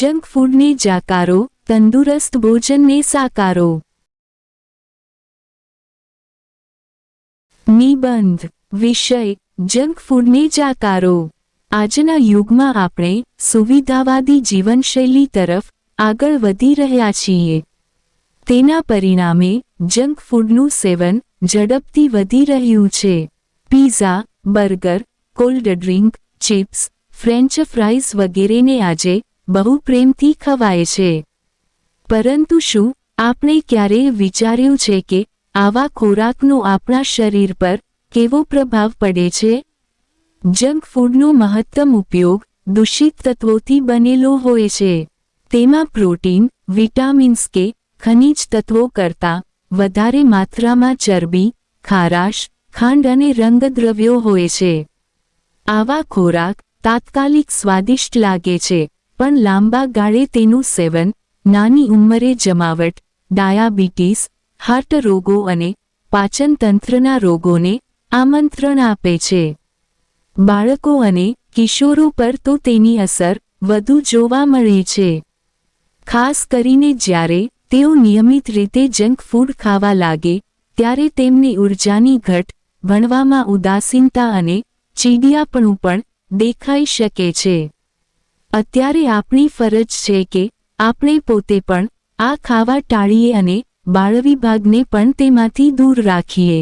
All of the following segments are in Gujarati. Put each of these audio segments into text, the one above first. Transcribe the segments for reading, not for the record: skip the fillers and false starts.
જંક ફૂડને જાકારો, તંદુરસ્ત ભોજનને સાકારો। નિબંધ વિષય જંક ફૂડને જાકારો। આજના યુગમાં આપણે સુવિધાવાદી જીવનશૈલી તરફ આગળ વધી રહ્યા છીએ। તેના પરિણામે જંક ફૂડનું સેવન ઝડપથી વધી રહ્યું છે। Pizza, burger, cold drink, chips, French fries વગેરેને આજે બહુ પ્રેમથી ખવાય છે। પરંતુ શું આપણે ક્યારેય વિચાર્યું છે કે આવા ખોરાકનો આપણા શરીર પર કેવો પ્રભાવ પડે છે? જંક ફૂડનો મહત્તમ ઉપયોગ દૂષિત તત્વોથી બનેલો હોય છે। તેમાં પ્રોટીન, વિટામિન્સ કે ખનિજ તત્વો કરતાં વધારે માત્રામાં ચરબી, ખારાશ, ખાંડ અને રંગદ્રવ્યો હોય છે। આવા ખોરાક તાત્કાલિક સ્વાદિષ્ટ લાગે છે, પણ લાંબા ગાળે તેનું સેવન નાની ઉંમરે જમાવટ, ડાયાબિટીસ, હાર્ટ રોગો અને પાચન તંત્રના રોગોને આમંત્રણ આપે છે। બાળકો અને કિશોરો પર તો તેની અસર વધુ જોવા મળે છે। ખાસ કરીને જ્યારે તેઓ નિયમિત રીતે જંક ફૂડ ખાવા લાગે ત્યારે તેમની ઉર્જાની ઘટ, ભણવામાં ઉદાસીનતા અને ચીડિયાપણું પણ દેખાઈ શકે છે। અત્યારે આપણી ફરજ છે કે આપણે પોતે પણ આ ખાવા ટાળીએ અને બાળવિભાગને પણ તેમાંથી દૂર રાખીએ।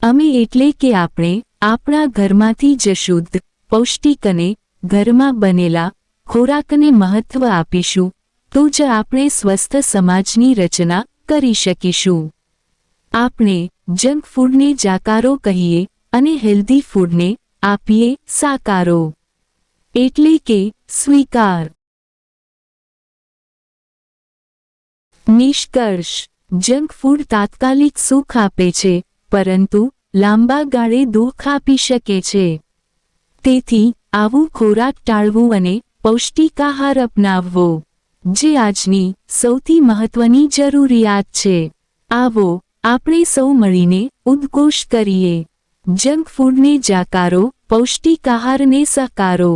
અમે એટલે કે આપણે આપણા ઘરમાંથી જ શુદ્ધ, પૌષ્ટિક અને ઘરમાં બનેલા ખોરાકને મહત્વ આપીશું તો જ આપણે સ્વસ્થ સમાજની રચના કરી શકીશું। આપણે જંક ફૂડને જાકારો કહીએ અને હેલ્ધી ફૂડને આપીએ સાકારો, એટલે કે સ્વીકાર। નિષ્કર્ષ જંક ફૂડ તાત્કાલિક સુખ આપે છે, પરંતુ લાંબા ગાળે દુઃખ આપી શકે છે। તેથી આવું ખોરાક ટાળવું અને પૌષ્ટિક આહાર અપનાવવો, જે આજની સૌથી મહત્વની જરૂરિયાત છે। આવો આપણે સૌ મળીને ઉદ્ઘોષ કરીએ, જંક ફૂડને જાકારો, પૌષ્ટિક આહારને સહકારો।